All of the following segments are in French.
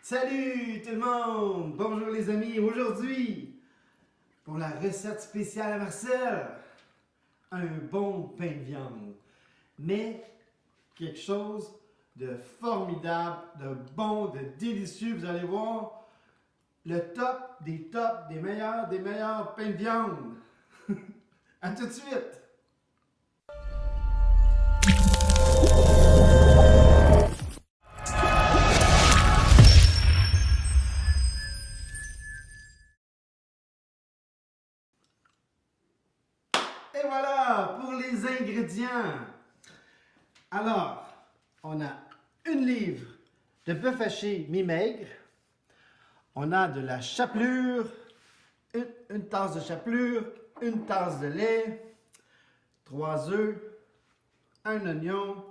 Salut tout le monde! Bonjour les amis! Aujourd'hui, pour la recette spéciale à Marcel, un bon pain de viande. Mais quelque chose de formidable, de bon, de délicieux. Vous allez voir, le top, des meilleurs pains de viande. À tout de suite! Et voilà pour les ingrédients. Alors, on a une livre de bœuf haché mi-maigre. On a de la chapelure, une tasse de chapelure, une tasse de lait, 3 œufs, un oignon,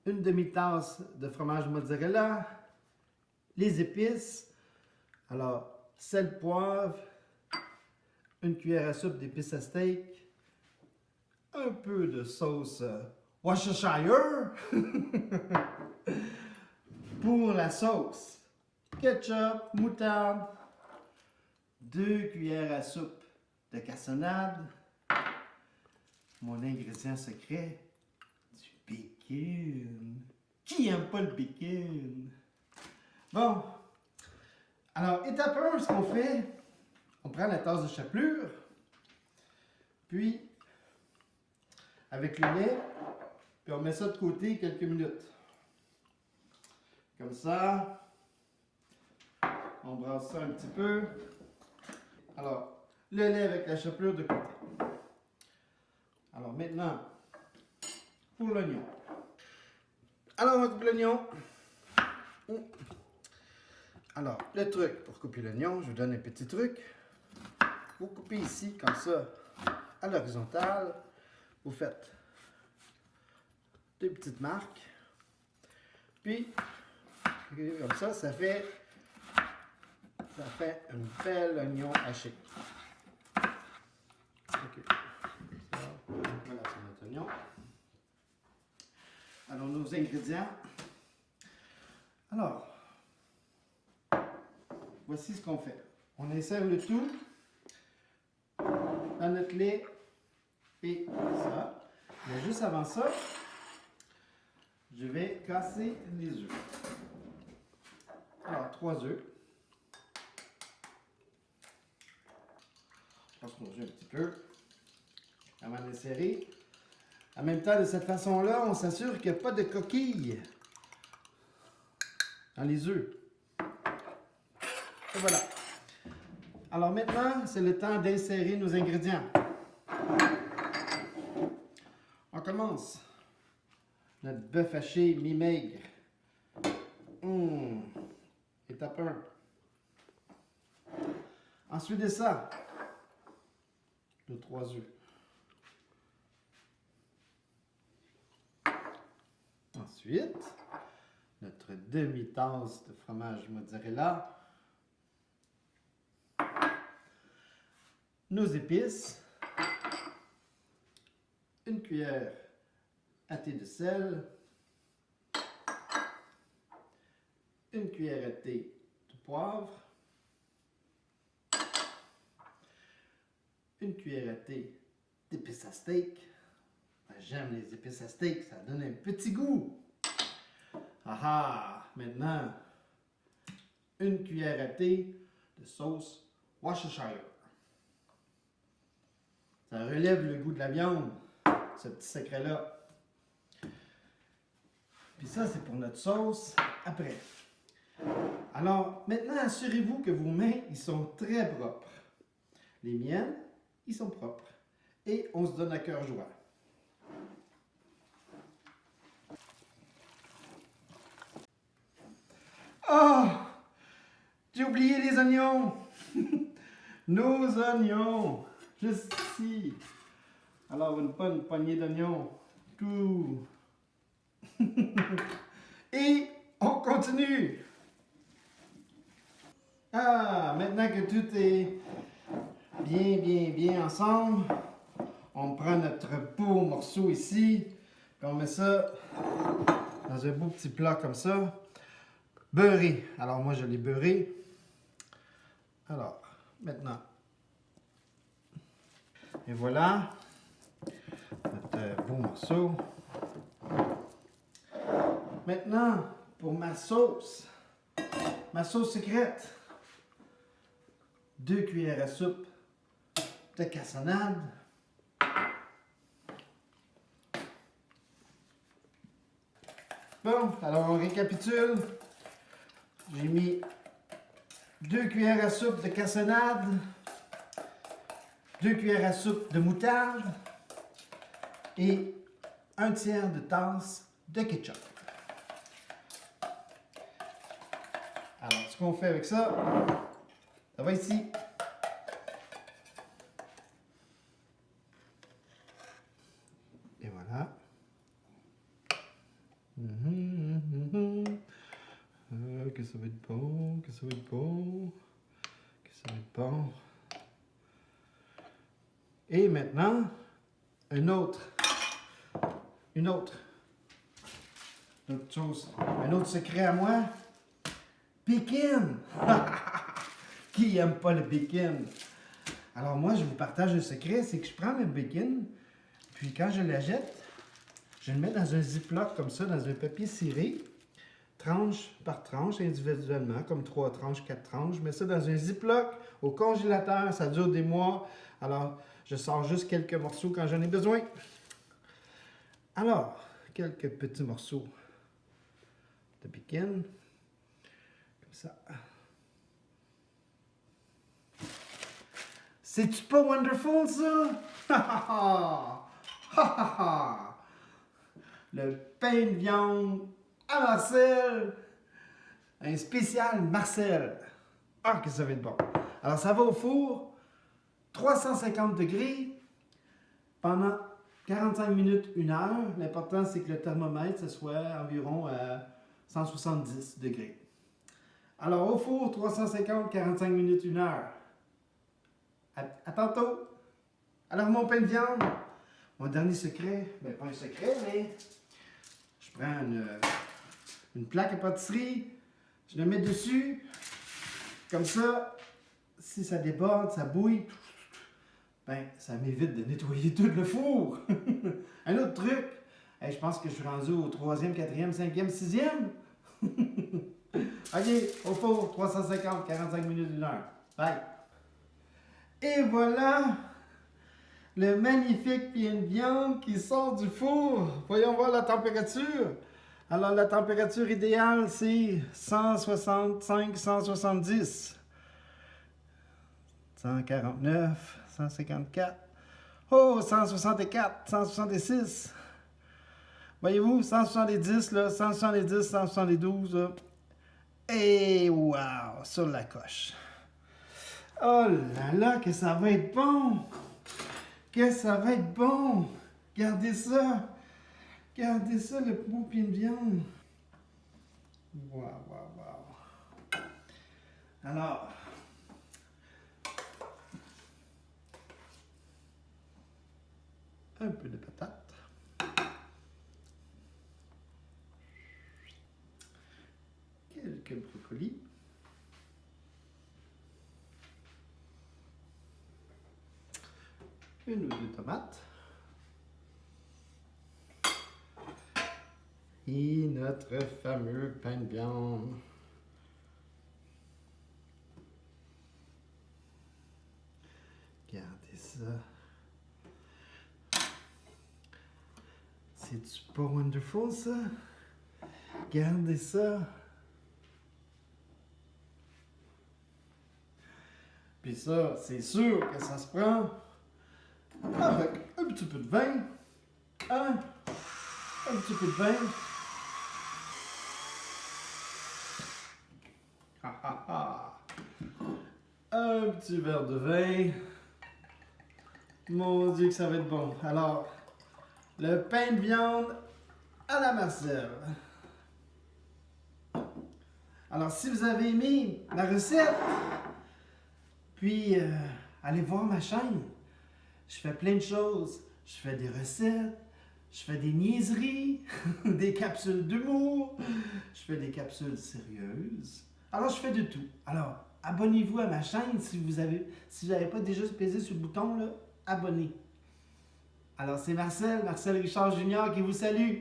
une demi-tasse de fromage mozzarella, les épices. Alors, sel, poivre, une cuillère à soupe d'épices à steak, un peu de sauce Worcestershire pour la sauce, ketchup, moutarde, 2 cuillères à soupe de cassonade, mon ingrédient secret, du bacon. Qui aime pas le bacon? Bon, alors étape 1, ce qu'on fait, on prend la tasse de chapelure, puis avec le lait, puis on met ça de côté quelques minutes. Comme ça, on brasse ça un petit peu. Alors, le lait avec la chapelure de côté. Alors maintenant, pour l'oignon. Alors, on coupe l'oignon. Alors, le truc pour couper l'oignon, je vous donne un petit truc. Vous coupez ici, comme ça, à l'horizontale. Vous faites 2 petites marques. Puis, comme ça, ça fait un bel oignon haché. OK. Voilà pour notre oignon. Alors, nos ingrédients. Alors, voici ce qu'on fait. On insère le tout dans notre lait et ça. Mais juste avant ça, je vais casser les œufs. Alors, 3 œufs. Je pense qu'on joue un petit peu avant de les serrer. En même temps, de cette façon-là, on s'assure qu'il n'y a pas de coquilles dans les œufs. Et voilà. Alors maintenant, c'est le temps d'insérer nos ingrédients. On commence. Notre bœuf haché mi-maigre. Étape 1. Ensuite de ça, nos 3 œufs. Ensuite, notre demi-tasse de fromage mozzarella. Nos épices. Une cuillère à thé de sel. Une cuillère à thé de poivre. Une cuillère à thé d'épices à steak. J'aime les épices à steak, ça donne un petit goût. Maintenant, une cuillère à thé de sauce Worcestershire. Ça relève le goût de la viande, ce petit secret-là. Puis ça, c'est pour notre sauce après. Alors, maintenant, assurez-vous que vos mains, ils sont très propres. Les miennes, ils sont propres. Et on se donne à cœur joie. Oh! J'ai oublié les oignons! Nos oignons! Juste ici. Alors, une bonne poignée d'oignons. Tout. Et on continue. Maintenant que tout est bien ensemble, on prend notre beau morceau ici, puis on met ça dans un beau petit plat comme ça. beurré. Alors moi, je l'ai beurré. Alors, maintenant. Et voilà. Notre beau morceau. Maintenant, pour ma sauce secrète. 2 cuillères à soupe de cassonade. Bon, alors on récapitule. J'ai mis 2 cuillères à soupe de cassonade, 2 cuillères à soupe de moutarde et 1/3 de tasse de ketchup. Alors, ce qu'on fait avec ça, ça va ici. Et voilà. Que ça va être bon, que ça va être bon, que ça va être bon. Et maintenant, une autre chose, un autre secret à moi, bacon. Qui aime pas le bacon? Alors moi, je vous partage un secret, c'est que je prends le bacon, puis quand je la jette, je le mets dans un ziploc comme ça, dans un papier ciré, tranche par tranche, individuellement, comme 3 tranches, 4 tranches. Je mets ça dans un ziploc au congélateur, ça dure des mois. Alors, je sors juste quelques morceaux quand j'en ai besoin. Alors, quelques petits morceaux de bacon, comme ça. C'est-tu pas wonderful, ça? Le pain de viande à Marcel, un spécial Marcel. Ah, que ça va être bon. Alors, ça va au four, 350 degrés, pendant 45 minutes, 1 heure. L'important, c'est que le thermomètre, ce soit environ 170 degrés. Alors, au four, 350, 45 minutes, 1 heure. À tantôt. Alors, mon pain de viande, mon dernier secret, ben pas un secret, mais je prends une plaque à pâtisserie, je le mets dessus, comme ça, si ça déborde, ça bouille, ben ça m'évite de nettoyer tout le four. Un autre truc, hey, je pense que je suis rendu au 3e, 4e, 5e, 6e. Ok, au four, 350, 45 minutes, 1 heure. Bye. Et voilà le magnifique pain de viande qui sort du four. Voyons voir la température. Alors, la température idéale, c'est 165, 170. 149, 154. Oh, 164, 166. Voyez-vous, 170, là, 170, 172. Là. Et wow, sur la coche. Oh là là, que ça va être bon! Que ça va être bon! Regardez ça! Regardez ça, le beau pain de viande! Wow, wow, wow! Alors, un peu de patate. Quelques brocolis. Une ou deux tomates. Et notre fameux pain de viande. Regardez ça. C'est-tu pas wonderful, ça? Regardez ça. Puis ça, c'est sûr que ça se prend avec un petit peu de vin. Hein? Un petit peu de vin. Un petit verre de vin. Mon Dieu que ça va être bon. Alors, le pain de viande à la Marcel. Alors, si vous avez aimé la recette, puis allez voir ma chaîne. Je fais plein de choses. Je fais des recettes, Je fais des niaiseries, des capsules d'humour, je fais des capsules sérieuses. Alors, je fais de tout. Alors, abonnez-vous à ma chaîne si vous n'avez pas déjà pesé sur le bouton, là, abonner. Alors, c'est Marcel Richard Junior qui vous salue.